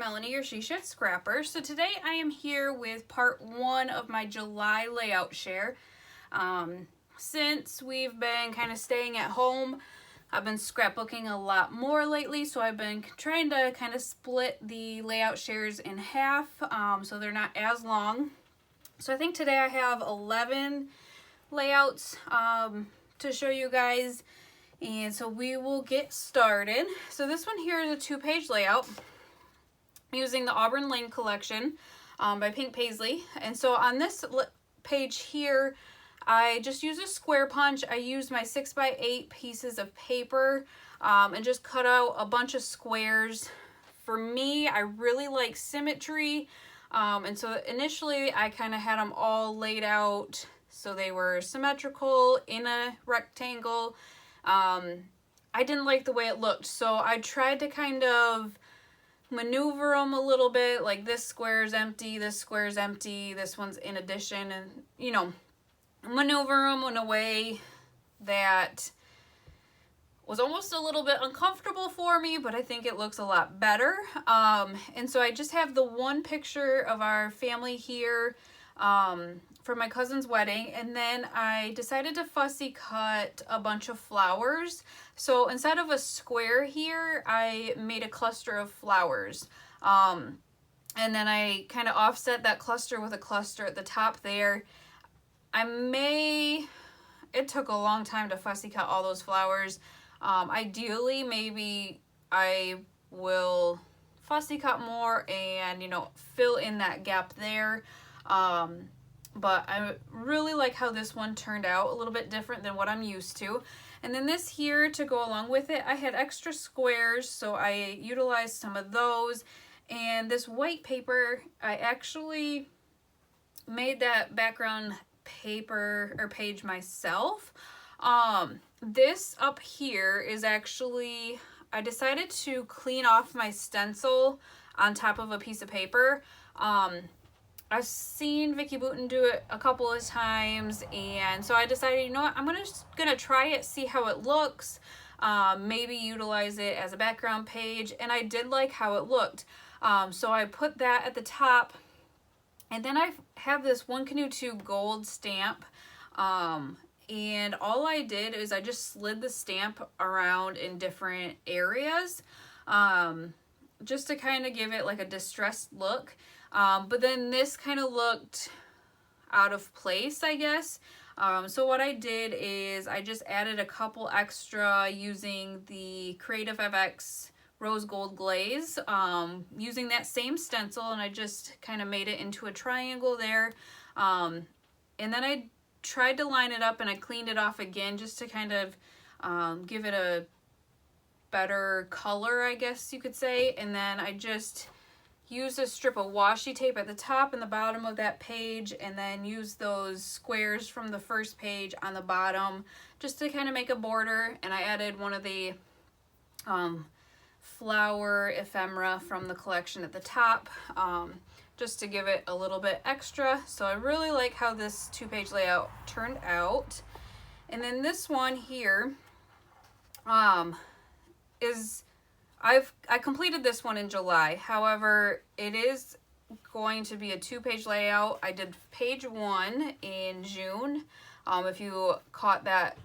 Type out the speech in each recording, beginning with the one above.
Melanie, your She Shed Scrapper. So today I am here with part 1 of my July layout share. Since we've been kind of staying at home, I've been scrapbooking a lot more lately, so I've been trying to kind of split the layout shares in half so they're not as long. So I think today I have 11 layouts to show you guys, and so we will get started. So this one here is a 2-page layout using the Auburn Lane collection by Pink Paisley. And so on this page here, I just use a square punch. I use my 6x8 pieces of paper and just cut out a bunch of squares. For me, I really like symmetry, and so initially I kind of had them all laid out so they were symmetrical in a rectangle. I didn't like the way it looked, so I tried to kind of maneuver them a little bit, like this square is empty, this square is empty, this one's in addition, and you know, maneuver them in a way that was almost a little bit uncomfortable for me, but I think it looks a lot better. And so I just have the one picture of our family here for my cousin's wedding, and then I decided to fussy cut a bunch of flowers. So instead of a square here, I made a cluster of flowers. And then I kind of offset that cluster with a cluster at the top there. It took a long time to fussy cut all those flowers. Ideally, maybe I will fussy cut more and, you know, fill in that gap there. But I really like how this one turned out, a little bit different than what I'm used to. And then this here, to go along with it, I had extra squares, so I utilized some of those. And this white paper, I actually made that background paper or page myself. This up here is actually, I decided to clean off my stencil on top of a piece of paper. I've seen Vicki Boutin do it a couple of times, and so I decided, you know what, I'm gonna try it, see how it looks, maybe utilize it as a background page, and I did like how it looked. So I put that at the top, and then I have this One Canoe 2 gold stamp, and all I did is I just slid the stamp around in different areas, just to kind of give it like a distressed look. But then this kind of looked out of place, I guess. So what I did is I just added a couple extra using the Creative FX Rose Gold Glaze, using that same stencil, and I just kind of made it into a triangle there. And then I tried to line it up, and I cleaned it off again just to kind of give it a better color, I guess you could say. And then I just use a strip of washi tape at the top and the bottom of that page, and then use those squares from the first page on the bottom just to kind of make a border. And I added one of the flower ephemera from the collection at the top, just to give it a little bit extra. So I really like how this 2-page layout turned out. And then this one here I completed this one in July. However, it is going to be a 2-page layout. I did page 1 in June. If you caught that,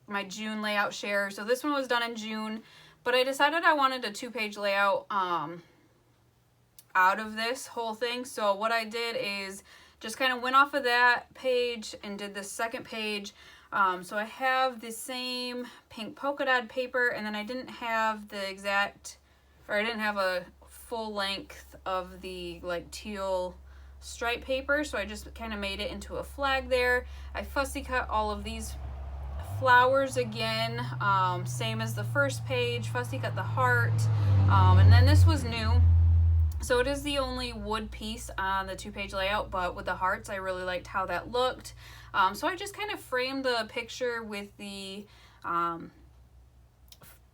my June layout share. So this one was done in June, but I decided I wanted a 2-page layout out of this whole thing. So what I did is just kind of went off of that page and did the second page. So I have the same pink polka dot paper, and then I didn't have a full length of the like teal stripe paper, so I just kind of made it into a flag there. I fussy cut all of these flowers again, same as the first page, fussy cut the heart, and then this was new. So it is the only wood piece on the 2-page layout, but with the hearts, I really liked how that looked. So I just kind of framed the picture with the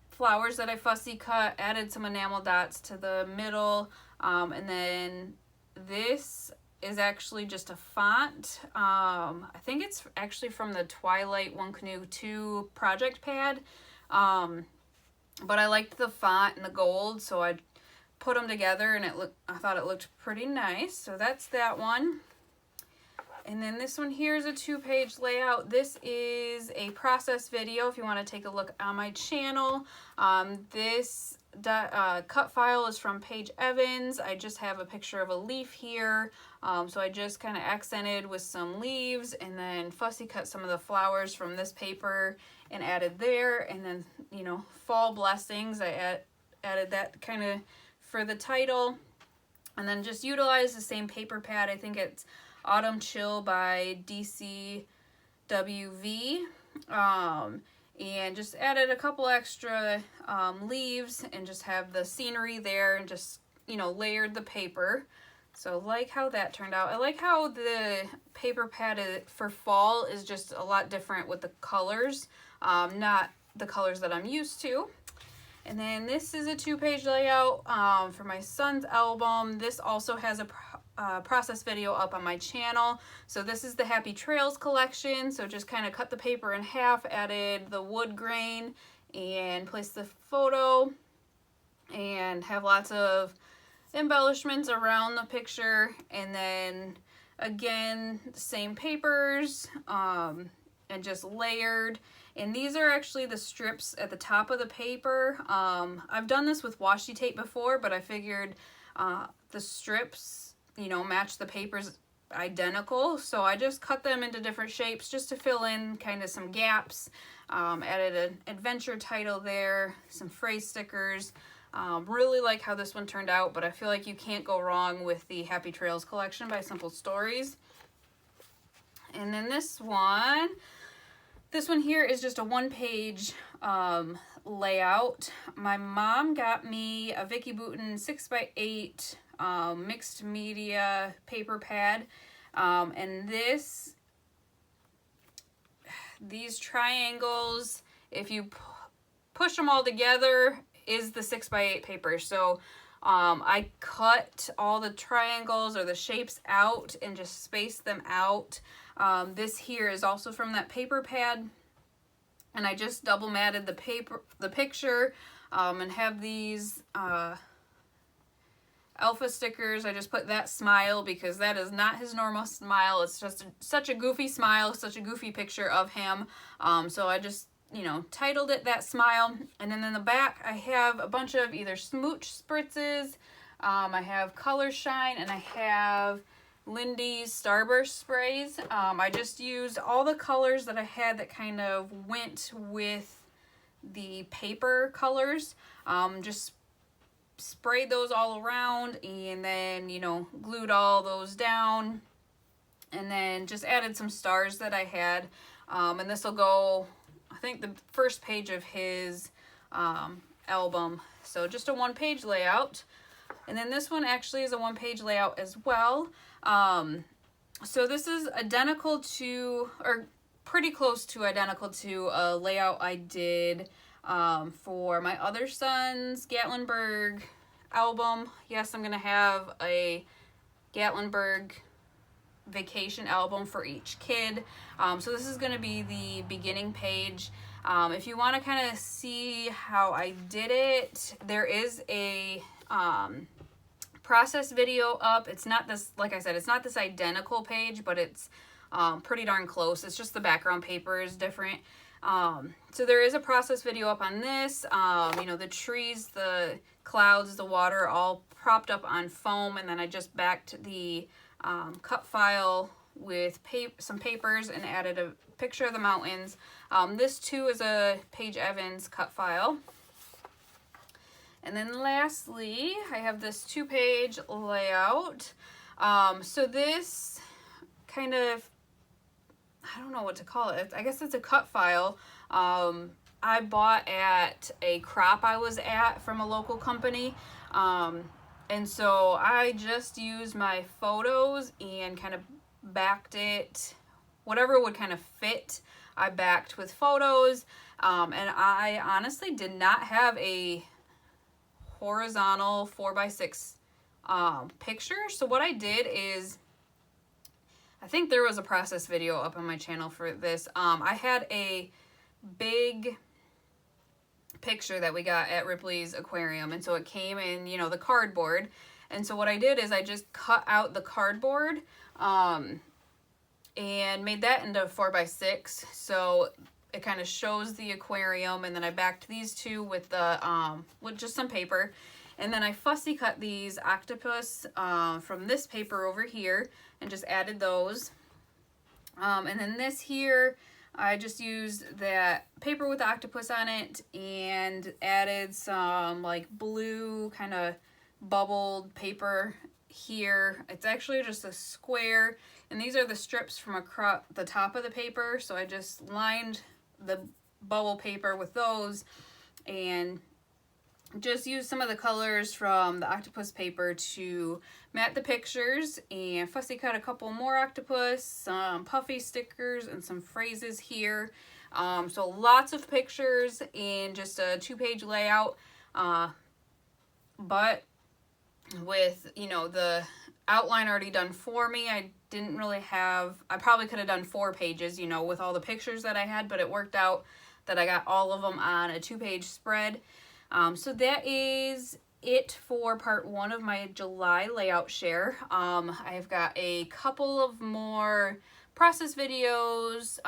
flowers that I fussy cut, added some enamel dots to the middle, and then this is actually just a font. I think it's actually from the Twilight One Canoe 2 project pad, but I liked the font and the gold, so I put them together, and I thought it looked pretty nice. So that's that one. And then this one here is a 2-page layout. This is a process video if you want to take a look on my channel. This cut file is from Paige Evans. I just have a picture of a leaf here. So I just kind of accented with some leaves and then fussy cut some of the flowers from this paper and added there. And then, you know, fall blessings, I added that kind of for the title. And then just utilize the same paper pad. I think it's Autumn Chill by DCWV. And just added a couple extra leaves and just have the scenery there and just, you know, layered the paper. So like how that turned out. I like how the paper pad for fall is just a lot different with the colors, not the colors that I'm used to. And then this is a 2-page layout for my son's album. This also has a process video up on my channel. So this is the Happy Trails collection. So just kind of cut the paper in half, added the wood grain, and placed the photo, and have lots of embellishments around the picture. And then again, the same papers, and just layered. And these are actually the strips at the top of the paper. I've done this with washi tape before, but I figured the strips, you know, match the papers identical. So I just cut them into different shapes just to fill in kind of some gaps. Added an adventure title there, some phrase stickers. Really like how this one turned out, but I feel like you can't go wrong with the Happy Trails collection by Simple Stories. And then this one here is just a 1-page layout. My mom got me a Vicky Bouton 6x8 mixed media paper pad, and these triangles, if you push them all together, is the 6x8 paper. So I cut all the triangles or the shapes out and just spaced them out. This here is also from that paper pad, and I just double matted the picture, and have these alpha stickers. I just put that smile because that is not his normal smile. It's just such a goofy smile, such a goofy picture of him. So I just, you know, titled it that smile. And then in the back I have a bunch of either smooch spritzes, I have Color Shine, and I have Lindy's Starburst sprays. I just used all the colors that I had that kind of went with the paper colors. Just sprayed those all around, and then, you know, glued all those down, and then just added some stars that I had. And this will go, I think, the first page of his album. So just a 1-page layout. And then this one actually is a 1-page layout as well. So this is identical to, or pretty close to identical to, a layout I did for my other son's Gatlinburg album. Yes, I'm going to have a Gatlinburg vacation album for each kid. So this is going to be the beginning page. If you want to kind of see how I did it, there is a process video up. It's not this, like I said, it's not this identical page, but it's pretty darn close. It's just the background paper is different. So there is a process video up on this. You know, the trees, the clouds, the water, all propped up on foam, and then I just backed the cut file with some papers and added a picture of the mountains. This too is a Paige Evans cut file. And then lastly, I have this 2-page layout. So this kind of, I don't know what to call it. I guess it's a cut file. I bought at a crop I was at from a local company. And so I just used my photos and kind of backed it, whatever would kind of fit, I backed with photos. And I honestly did not have a horizontal 4x6 picture. So what I did is, I think there was a process video up on my channel for this. I had a big picture that we got at Ripley's Aquarium. And so it came in, you know, the cardboard. And so what I did is I just cut out the cardboard and made that into 4x6. So it kind of shows the aquarium, and then I backed these two with the with just some paper. And then I fussy cut these octopus from this paper over here and just added those. And then this here, I just used that paper with the octopus on it and added some like blue kind of bubbled paper here. It's actually just a square, and these are the strips from across the top of the paper. So I just lined the bubble paper with those and just use some of the colors from the octopus paper to mat the pictures, and fussy cut a couple more octopus, some puffy stickers, and some phrases here. So lots of pictures in just a 2-page layout, but with, you know, the outline already done for me, I didn't really have, I probably could have done 4 pages, you know, with all the pictures that I had, but it worked out that I got all of them on a 2-page spread. So that is it for part 1 of my July layout share. I've got a couple of more process videos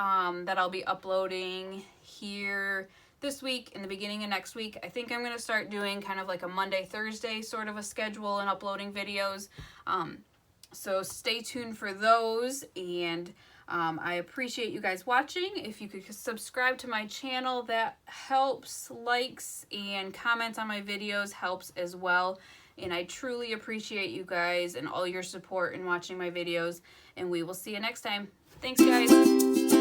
that I'll be uploading here this week and the beginning of next week. I think I'm going to start doing kind of like a Monday, Thursday sort of a schedule and uploading videos. So stay tuned for those, and I appreciate you guys watching. If you could subscribe to my channel, that helps. Likes and comments on my videos helps as well. And I truly appreciate you guys and all your support in watching my videos. And we will see you next time. Thanks, guys.